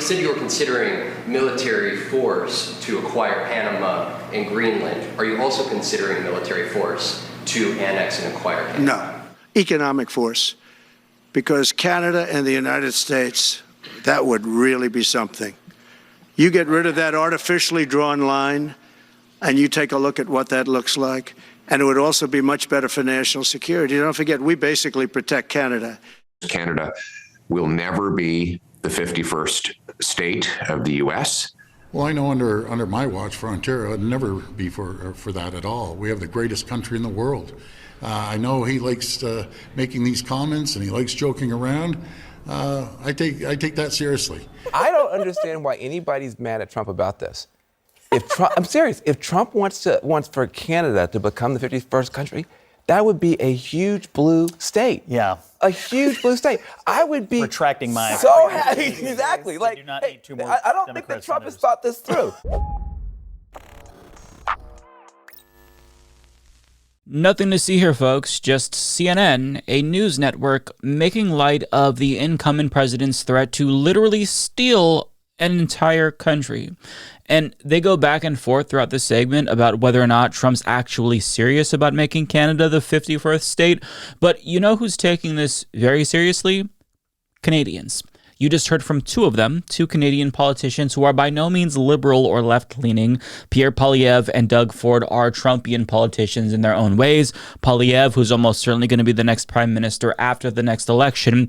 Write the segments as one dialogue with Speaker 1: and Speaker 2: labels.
Speaker 1: said you were considering military force to acquire Panama and Greenland. Are you also considering military force to annex and acquire Canada?
Speaker 2: No. Economic force. Because Canada and the United States, that would really be something. You get rid of that artificially drawn line, and you take a look at what that looks like, and it would also be much better for national security. Don't forget, we basically protect Canada.
Speaker 3: Canada will never be the 51st state of the U.S.
Speaker 4: Well, I know under my watch for Ontario, it'd never be for that at all. We have the greatest country in the world. I know he likes making these comments and he likes joking around. I take that seriously.
Speaker 5: I don't understand why anybody's mad at Trump about this. If Trump, I'm serious. If Trump wants for Canada to become the 51st country, that would be a huge blue state.
Speaker 6: Yeah.
Speaker 5: A huge blue state. I would be
Speaker 6: retracting my
Speaker 5: so happy. Exactly.
Speaker 6: Like, do not need two more
Speaker 5: I don't think that Trump has thought this through.
Speaker 7: Nothing to see here, folks. Just CNN, a news network, making light of the incoming president's threat to literally steal an entire country. And they go back and forth throughout the segment about whether or not Trump's actually serious about making Canada the 51st state. But you know who's taking this very seriously? Canadians. You just heard from two of them, two Canadian politicians who are by no means liberal or left-leaning. Pierre Poilievre and Doug Ford are Trumpian politicians in their own ways. Poilievre, who's almost certainly going to be the next prime minister after the next election,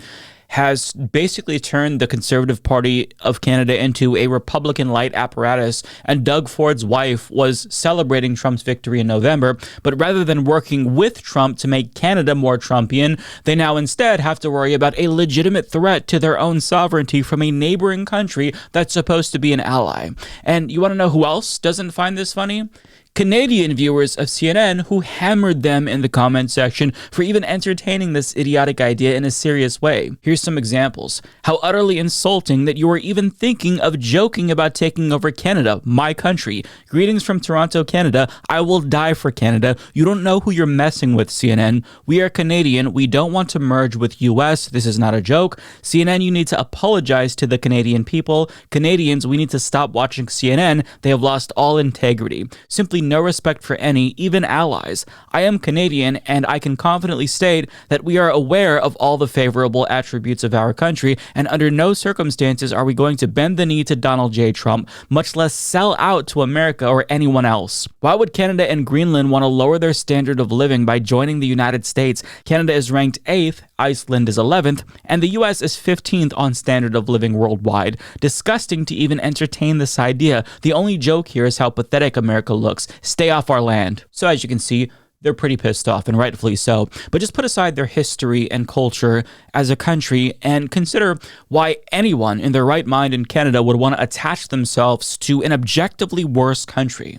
Speaker 7: has basically turned the Conservative Party of Canada into a Republican-light apparatus, and Doug Ford's wife was celebrating Trump's victory in November, but rather than working with Trump to make Canada more Trumpian, they now instead have to worry about a legitimate threat to their own sovereignty from a neighboring country that's supposed to be an ally. And you want to know who else doesn't find this funny? Canadian viewers of CNN who hammered them in the comment section for even entertaining this idiotic idea in a serious way. Here's some examples. How utterly insulting that you are even thinking of joking about taking over Canada, my country. Greetings from Toronto, Canada. I will die for Canada. You don't know who you're messing with, CNN. We are Canadian. We don't want to merge with US. This is not a joke. CNN, you need to apologize to the Canadian people. Canadians, we need to stop watching CNN. They have lost all integrity. Simply no respect for any, even allies. I am Canadian, and I can confidently state that we are aware of all the favorable attributes of our country, and under no circumstances are we going to bend the knee to Donald J. Trump, much less sell out to America or anyone else. Why would Canada and Greenland want to lower their standard of living by joining the United States? Canada is ranked 8th, Iceland is 11th, and the US is 15th on standard of living worldwide. Disgusting to even entertain this idea. The only joke here is how pathetic America looks. Stay off our land. So as you can see, they're pretty pissed off, and rightfully so. But just put aside their history and culture as a country and consider why anyone in their right mind in Canada would want to attach themselves to an objectively worse country.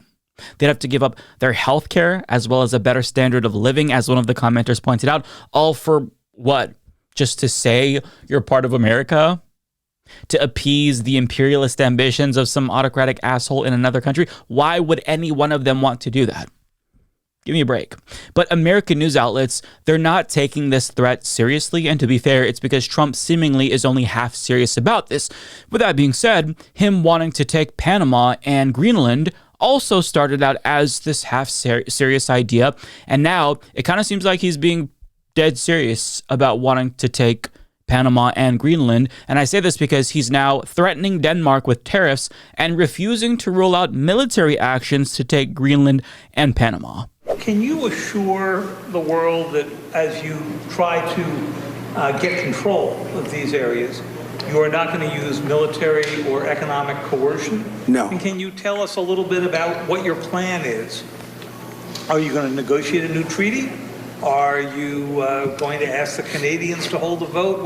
Speaker 7: They'd have to give up their health care as well as a better standard of living, as one of the commenters pointed out, all for what? Just to say you're part of America? To appease the imperialist ambitions of some autocratic asshole in another country? Why would any one of them want to do that? Give me a break. But American news outlets, they're not taking this threat seriously, and to be fair, it's because Trump seemingly is only half serious about this. With that being said, him wanting to take Panama and Greenland also started out as this half-serious idea, and now it kind of seems like he's being dead serious about wanting to take Panama and Greenland, and I say this because he's now threatening Denmark with tariffs and refusing to rule out military actions to take Greenland and Panama.
Speaker 8: Can you assure the world that as you try to get control of these areas, you are not going to use military or economic coercion?
Speaker 2: No.
Speaker 8: And can you tell us a little bit about what your plan is? Are you going to negotiate a new treaty? Are you going to ask the Canadians to hold a vote?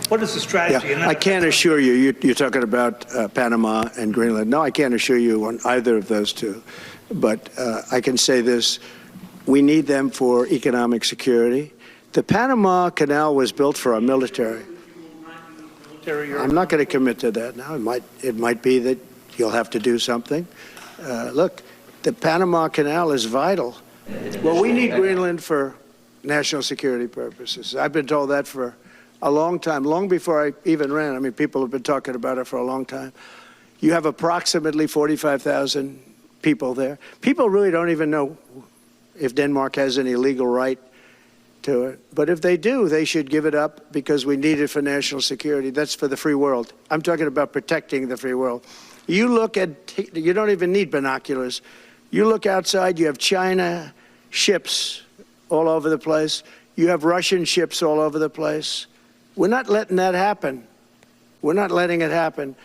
Speaker 8: What is the strategy?
Speaker 2: Yeah, I can't assure you, you're talking about Panama and Greenland. No, I can't assure you on either of those two. But I can say this, we need them for economic security. The Panama Canal was built for our military. I'm not going to commit to that now. It might be that you'll have to do something. Look, the Panama Canal is vital. Well, we need Greenland for national security purposes. I've been told that for a long time, long before I even ran. I mean, people have been talking about it for a long time. You have approximately 45,000 people there. People really don't even know if Denmark has any legal right to it. But if they do, they should give it up because we need it for national security. That's for the free world. I'm talking about protecting the free world. You look at, you don't even need binoculars. You look outside, you have China ships all over the place. You have Russian ships all over the place. We're not letting that happen. We're not letting it happen.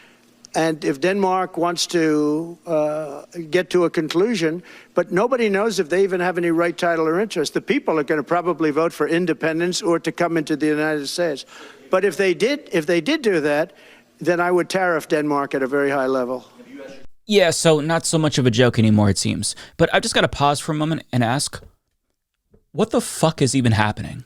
Speaker 2: And if Denmark wants to get to a conclusion, but nobody knows if they even have any right, title, or interest. The people are going to probably vote for independence or to come into the United States. But if they did do that, then I would tariff Denmark at a very high level.
Speaker 7: Yeah, so not so much of a joke anymore, it seems. But I've just got to pause for a moment and ask, what the fuck is even happening?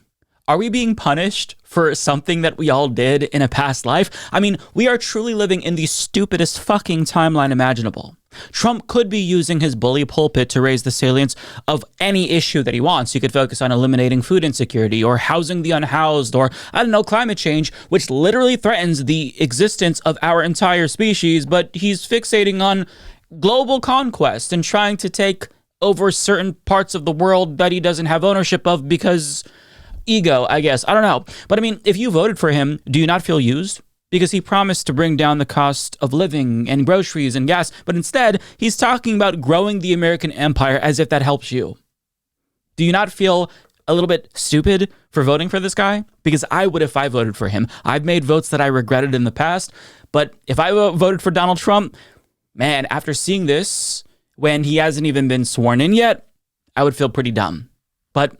Speaker 7: Are we being punished for something that we all did in a past life? I mean, we are truly living in the stupidest fucking timeline imaginable. Trump could be using his bully pulpit to raise the salience of any issue that he wants. He could focus on eliminating food insecurity or housing the unhoused or, I don't know, climate change, which literally threatens the existence of our entire species, but he's fixating on global conquest and trying to take over certain parts of the world that he doesn't have ownership of because ego, I guess. I don't know. But I mean, if you voted for him, do you not feel used? Because he promised to bring down the cost of living and groceries and gas, but instead, he's talking about growing the American empire as if that helps you. Do you not feel a little bit stupid for voting for this guy? Because I would if I voted for him. I've made votes that I regretted in the past, but if I voted for Donald Trump, man, after seeing this, when he hasn't even been sworn in yet, I would feel pretty dumb. But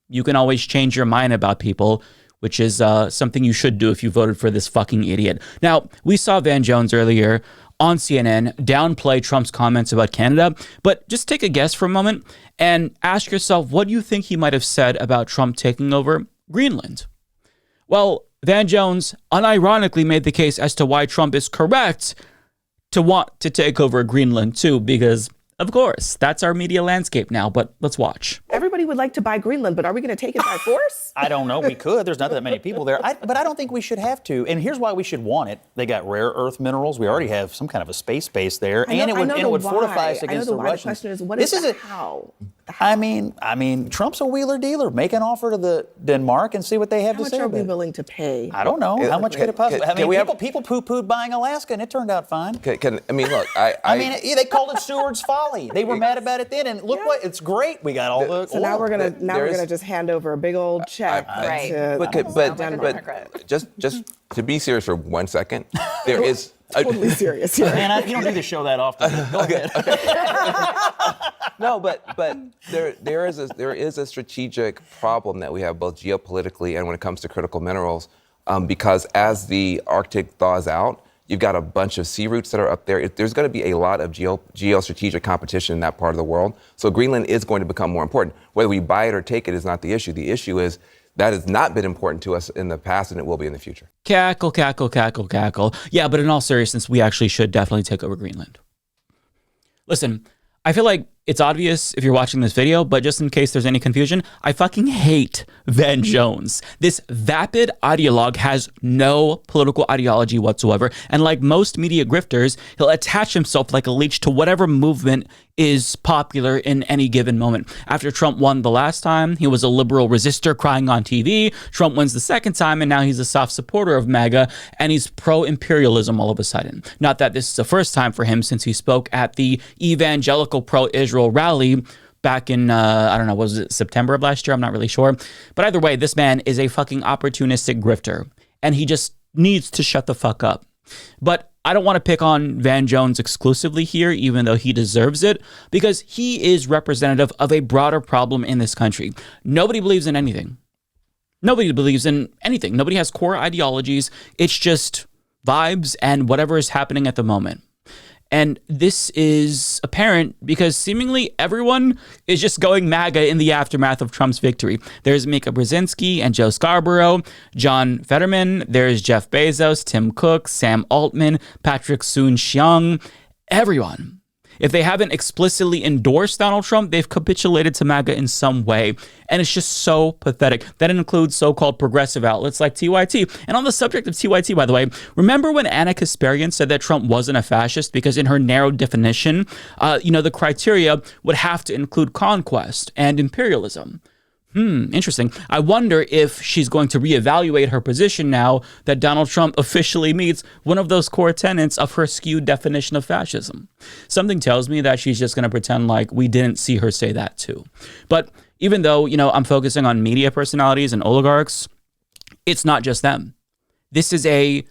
Speaker 7: you can always change your mind about people, which is something you should do if you voted for this fucking idiot. Now, we saw Van Jones earlier on CNN downplay Trump's comments about Canada, but just take a guess for a moment and ask yourself, what do you think he might have said about Trump taking over Greenland? Well, Van Jones unironically made the case as to why Trump is correct to want to take over Greenland too, because of course, that's our media landscape now, but let's watch.
Speaker 6: Everybody would like to buy Greenland, but are we going to take it by force?
Speaker 9: I don't know. We could. There's not that many people there. But I don't think we should have to. And here's why we should want it. They got rare earth minerals. We already have some kind of a space base there. And it would fortify us against the Russians.
Speaker 6: The question is, what is the how?
Speaker 9: I mean, Trump's a wheeler dealer. Make an offer to the Denmark and see what they have to say.
Speaker 6: How much are we willing to pay?
Speaker 9: I don't know. How much could it possibly? People poo-pooed buying Alaska, and it turned out fine. They called it Seward's folly. They were mad about it then, and look what it's great. We got all the.
Speaker 6: So now we're gonna just hand over a big old check.
Speaker 5: But just to be serious for 1 second, there is
Speaker 6: totally serious here.
Speaker 9: Man, you don't need to show that often. Go ahead.
Speaker 5: No, but there is a strategic problem that we have both geopolitically and when it comes to critical minerals, because as the Arctic thaws out, you've got a bunch of sea routes that are up there. There's going to be a lot of geostrategic competition in that part of the world. So Greenland is going to become more important. Whether we buy it or take it is not the issue. The issue is that has not been important to us in the past, and it will be in the future.
Speaker 7: Cackle, cackle, cackle, cackle. Yeah, but in all seriousness, we actually should definitely take over Greenland. Listen, I feel like it's obvious if you're watching this video, but just in case there's any confusion, I fucking hate Van Jones. This vapid ideologue has no political ideology whatsoever, and like most media grifters, he'll attach himself like a leech to whatever movement is popular in any given moment. After Trump won the last time, he was a liberal resistor crying on TV. Trump wins the second time, and now he's a soft supporter of MAGA, and he's pro-imperialism all of a sudden. Not that this is the first time for him, since he spoke at the evangelical pro-Israel rally back in, was it September of last year? I'm not really sure. But either way, this man is a fucking opportunistic grifter, and he just needs to shut the fuck up. But I don't want to pick on Van Jones exclusively here, even though he deserves it, because he is representative of a broader problem in this country. Nobody believes in anything. Nobody believes in anything. Nobody has core ideologies. It's just vibes and whatever is happening at the moment. And this is apparent because seemingly everyone is just going MAGA in the aftermath of Trump's victory. There's Mika Brzezinski and Joe Scarborough, John Fetterman, there's Jeff Bezos, Tim Cook, Sam Altman, Patrick Soon-Shiong, everyone. If they haven't explicitly endorsed Donald Trump, they've capitulated to MAGA in some way. And it's just so pathetic. That includes so-called progressive outlets like TYT. And on the subject of TYT, by the way, remember when Anna Kasparian said that Trump wasn't a fascist because in her narrow definition, the criteria would have to include conquest and imperialism. Interesting. I wonder if she's going to reevaluate her position now that Donald Trump officially meets one of those core tenets of her skewed definition of fascism. Something tells me that she's just going to pretend like we didn't see her say that too. But even though, I'm focusing on media personalities and oligarchs, it's not just them. This is a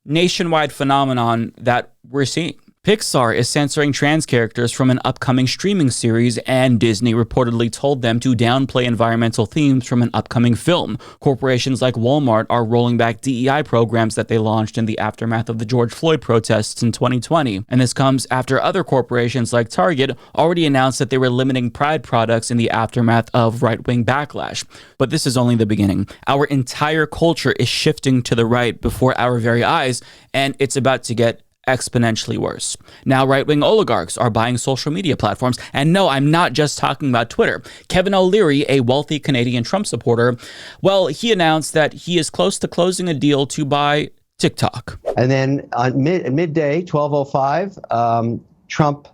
Speaker 7: nationwide phenomenon that we're seeing. Pixar is censoring trans characters from an upcoming streaming series, and Disney reportedly told them to downplay environmental themes from an upcoming film. Corporations like Walmart are rolling back DEI programs that they launched in the aftermath of the George Floyd protests in 2020. And this comes after other corporations like Target already announced that they were limiting Pride products in the aftermath of right-wing backlash. But this is only the beginning. Our entire culture is shifting to the right before our very eyes, and it's about to get exponentially worse. Now, right-wing oligarchs are buying social media platforms. And no, I'm not just talking about Twitter. Kevin O'Leary, a wealthy Canadian Trump supporter, well, he announced that he is close to closing a deal to buy TikTok.
Speaker 10: And then on midday, 12:05, Trump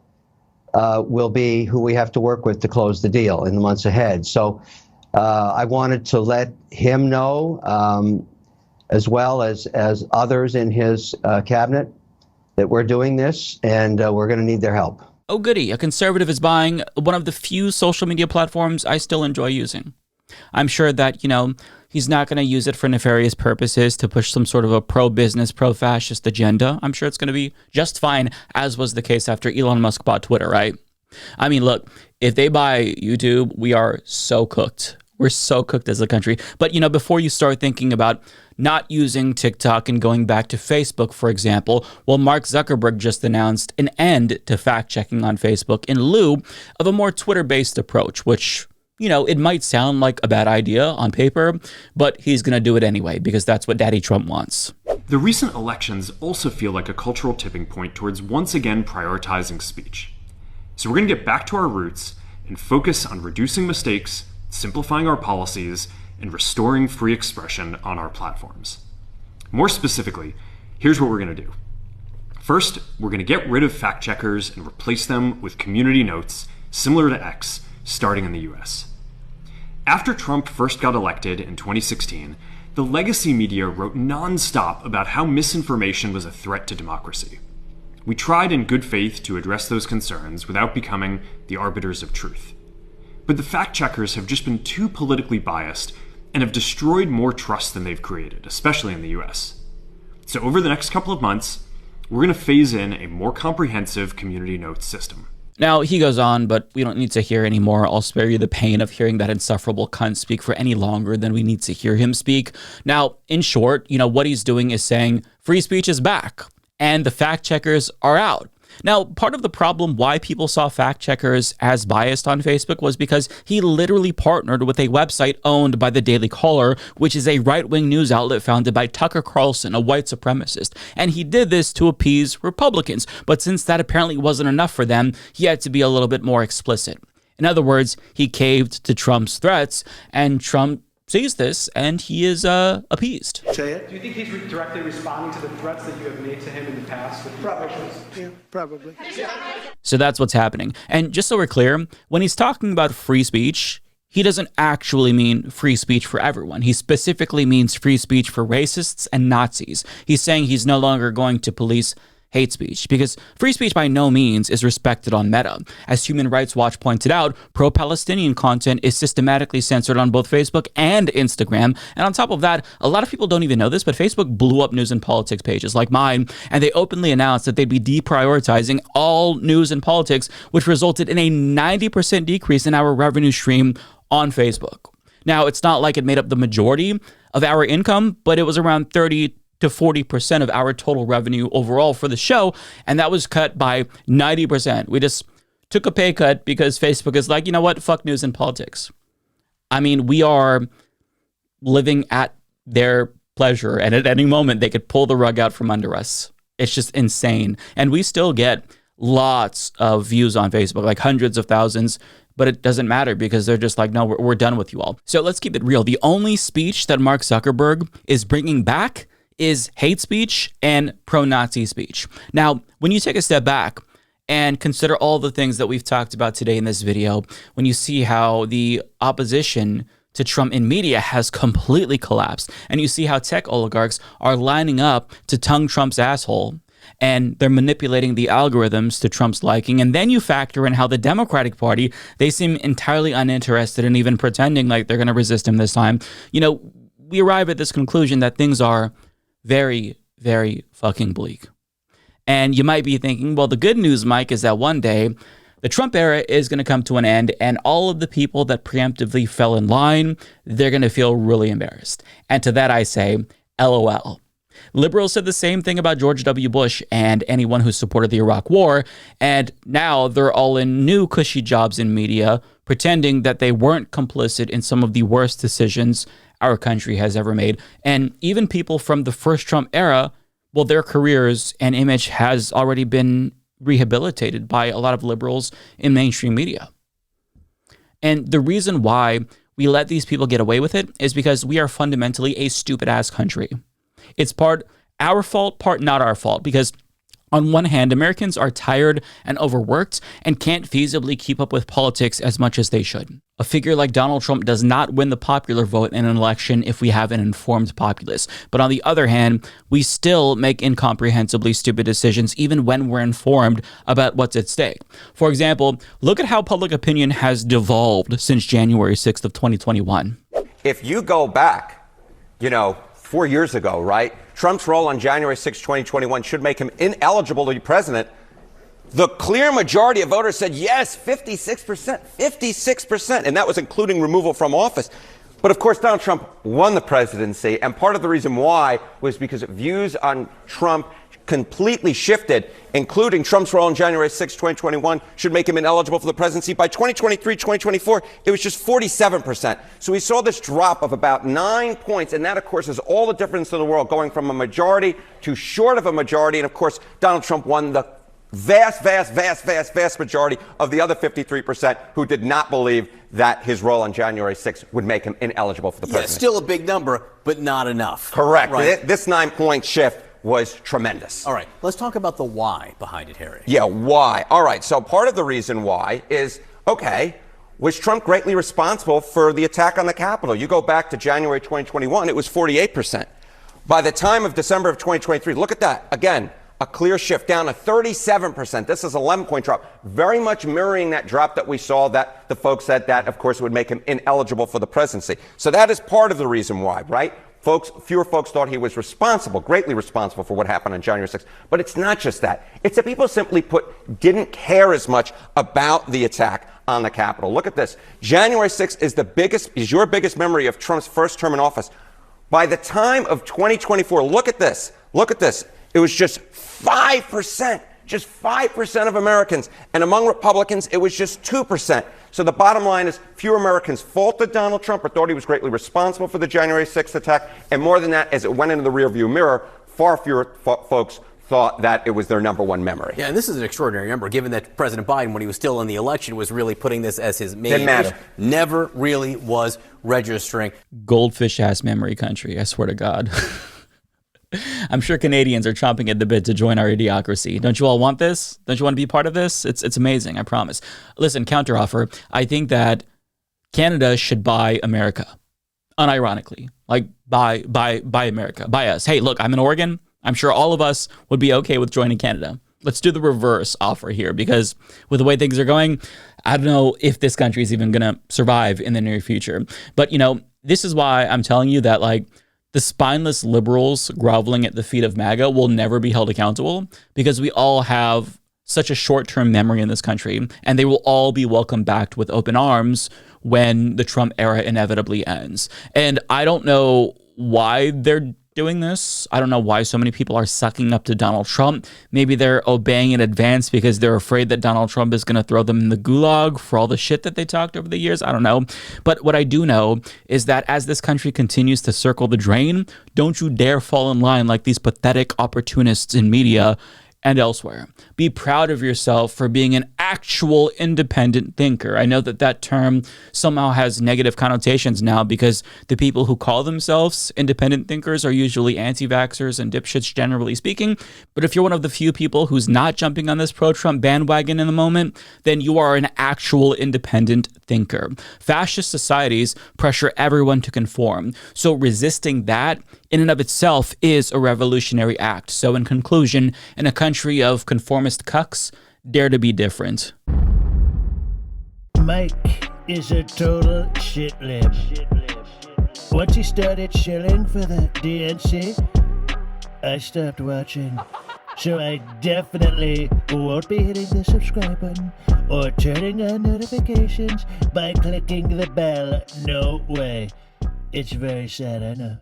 Speaker 10: will be who we have to work with to close the deal in the months ahead. So I wanted to let him know, as well as others in his cabinet, that we're doing this, and we're going to need their help.
Speaker 7: Oh, goody. A conservative is buying one of the few social media platforms I still enjoy using. I'm sure that, he's not going to use it for nefarious purposes to push some sort of a pro-business, pro-fascist agenda. I'm sure it's going to be just fine, as was the case after Elon Musk bought Twitter, right? I mean, look, if they buy YouTube, we are so cooked. We're so cooked as a country. But, before you start thinking about not using TikTok and going back to Facebook, for example, well, Mark Zuckerberg just announced an end to fact-checking on Facebook in lieu of a more Twitter-based approach, which, it might sound like a bad idea on paper, but he's going to do it anyway because that's what Daddy Trump wants.
Speaker 11: The recent elections also feel like a cultural tipping point towards once again prioritizing speech. So we're going to get back to our roots and focus on reducing mistakes, simplifying our policies, and restoring free expression on our platforms. More specifically, here's what we're going to do. First, we're going to get rid of fact checkers and replace them with community notes similar to X, starting in the US. After Trump first got elected in 2016, the legacy media wrote nonstop about how misinformation was a threat to democracy. We tried in good faith to address those concerns without becoming the arbiters of truth. But the fact checkers have just been too politically biased and have destroyed more trust than they've created, especially in the US. So over the next couple of months, we're going to phase in a more comprehensive community notes system.
Speaker 7: Now, he goes on, but we don't need to hear any more. I'll spare you the pain of hearing that insufferable cunt speak for any longer than we need to hear him speak. Now, in short, what he's doing is saying free speech is back and the fact checkers are out. Now, part of the problem why people saw fact checkers as biased on Facebook was because he literally partnered with a website owned by the Daily Caller, which is a right-wing news outlet founded by Tucker Carlson, a white supremacist. And he did this to appease Republicans. But since that apparently wasn't enough for them, he had to be a little bit more explicit. In other words, he caved to Trump's threats, and Trump sees this, and he is appeased.
Speaker 2: Say it.
Speaker 12: Do you think he's directly responding to the threats that you have made to him in the past?
Speaker 2: Probably.
Speaker 7: So that's what's happening. And just so we're clear, when he's talking about free speech, he doesn't actually mean free speech for everyone. He specifically means free speech for racists and Nazis. He's saying he's no longer going to police hate speech, because free speech by no means is respected on Meta. As Human Rights Watch pointed out, pro-Palestinian content is systematically censored on both Facebook and Instagram. And on top of that, a lot of people don't even know this, but Facebook blew up news and politics pages like mine, and they openly announced that they'd be deprioritizing all news and politics, which resulted in a 90% decrease in our revenue stream on Facebook. Now, it's not like it made up the majority of our income, but it was around 30 to 40% of our total revenue overall for the show, and that was cut by 90%. We just took a pay cut because Facebook is like, you know what, fuck news and politics. I mean, we are living at their pleasure, and at any moment they could pull the rug out from under us. It's just insane. And we still get lots of views on Facebook, like hundreds of thousands, but it doesn't matter because they're just like, no, we're done with you all. So let's keep it real. The only speech that Mark Zuckerberg is bringing back is hate speech and pro-Nazi speech. Now, when you take a step back and consider all the things that we've talked about today in this video, when you see how the opposition to Trump in media has completely collapsed, and you see how tech oligarchs are lining up to tongue Trump's asshole, and they're manipulating the algorithms to Trump's liking, and then you factor in how the Democratic Party, they seem entirely uninterested in even pretending like they're going to resist him this time, we arrive at this conclusion that things are very, very fucking bleak. And you might be thinking, well, the good news, Mike, is that one day the Trump era is going to come to an end, and all of the people that preemptively fell in line, they're going to feel really embarrassed. And to that I say, LOL. Liberals said the same thing about George W. Bush and anyone who supported the Iraq War, and now they're all in new cushy jobs in media, pretending that they weren't complicit in some of the worst decisions our country has ever made. And even people from the first Trump era, well, their careers and image has already been rehabilitated by a lot of liberals in mainstream media. And the reason why we let these people get away with it is because we are fundamentally a stupid-ass country. It's part our fault, part not our fault, because on one hand, Americans are tired and overworked and can't feasibly keep up with politics as much as they should. A figure like Donald Trump does not win the popular vote in an election if we have an informed populace. But on the other hand, we still make incomprehensibly stupid decisions even when we're informed about what's at stake. For example, look at how public opinion has devolved since January 6th of 2021.
Speaker 13: If you go back, 4 years ago, right? Trump's role on January 6, 2021 should make him ineligible to be president. The clear majority of voters said yes, 56%, and that was including removal from office. But of course, Donald Trump won the presidency, and part of the reason why was because views on Trump completely shifted, including Trump's role on January 6, 2021 should make him ineligible for the presidency. By 2023, 2024, it was just 47%. So we saw this drop of about 9 points, and that, of course, is all the difference in the world, going from a majority to short of a majority. And, of course, Donald Trump won the vast majority of the other 53% who did not believe that his role on January 6th would make him ineligible for the presidency.
Speaker 14: Still a big number, but not enough.
Speaker 13: Correct.
Speaker 14: Right.
Speaker 13: This 9-point shift was tremendous.
Speaker 14: All right, let's talk about the why behind it, Harry.
Speaker 13: Yeah, why? All right, so part of the reason why is, was Trump greatly responsible for the attack on the Capitol? You go back to January 2021, it was 48%. By the time of December of 2023, look at that. Again, a clear shift down to 37%. This is an 11-point drop, very much mirroring that drop that we saw that the folks said that, of course, would make him ineligible for the presidency. So that is part of the reason why, right? Fewer folks thought he was greatly responsible for what happened on January 6th. But it's not just that. It's that people simply didn't care as much about the attack on the Capitol. Look at this. January 6th is your biggest memory of Trump's first term in office. By the time of 2024, look at this. It was just 5%. Just 5% of Americans. And among Republicans, it was just 2%. So the bottom line is fewer Americans faulted Donald Trump or thought he was greatly responsible for the January 6th attack. And more than that, as it went into the rearview mirror, far fewer folks thought that it was their number one memory.
Speaker 14: Yeah, and this is an extraordinary number, given that President Biden, when he was still in the election, was really putting this as his main issue. Never really was registering.
Speaker 7: Goldfish-ass memory country, I swear to God. I'm sure Canadians are chomping at the bit to join our idiocracy. Don't you all want this? Don't you want to be part of this? It's amazing, I promise. Listen, counteroffer. I think that Canada should buy America. Unironically. Like, buy America. Buy us. Hey, look, I'm in Oregon. I'm sure all of us would be okay with joining Canada. Let's do the reverse offer here, because with the way things are going, I don't know if this country is even going to survive in the near future. But, this is why I'm telling you that, the spineless liberals groveling at the feet of MAGA will never be held accountable, because we all have such a short-term memory in this country, and they will all be welcomed back with open arms when the Trump era inevitably ends. And I don't know why they're doing this. I don't know why so many people are sucking up to Donald Trump. Maybe they're obeying in advance because they're afraid that Donald Trump is going to throw them in the gulag for all the shit that they talked over the years. I don't know. But what I do know is that as this country continues to circle the drain, don't you dare fall in line like these pathetic opportunists in media and elsewhere. Be proud of yourself for being an actual independent thinker. I know that term somehow has negative connotations now because the people who call themselves independent thinkers are usually anti-vaxxers and dipshits, generally speaking. But if you're one of the few people who's not jumping on this pro-Trump bandwagon in the moment, then you are an actual independent thinker. Fascist societies pressure everyone to conform. So resisting that in and of itself is a revolutionary act. So in conclusion, in a country of conformist cucks, dare to be different.
Speaker 15: Mike is a total shitlib. Once he started shilling for the DNC, I stopped watching. So I definitely won't be hitting the subscribe button or turning on notifications by clicking the bell. No way. It's very sad, I know.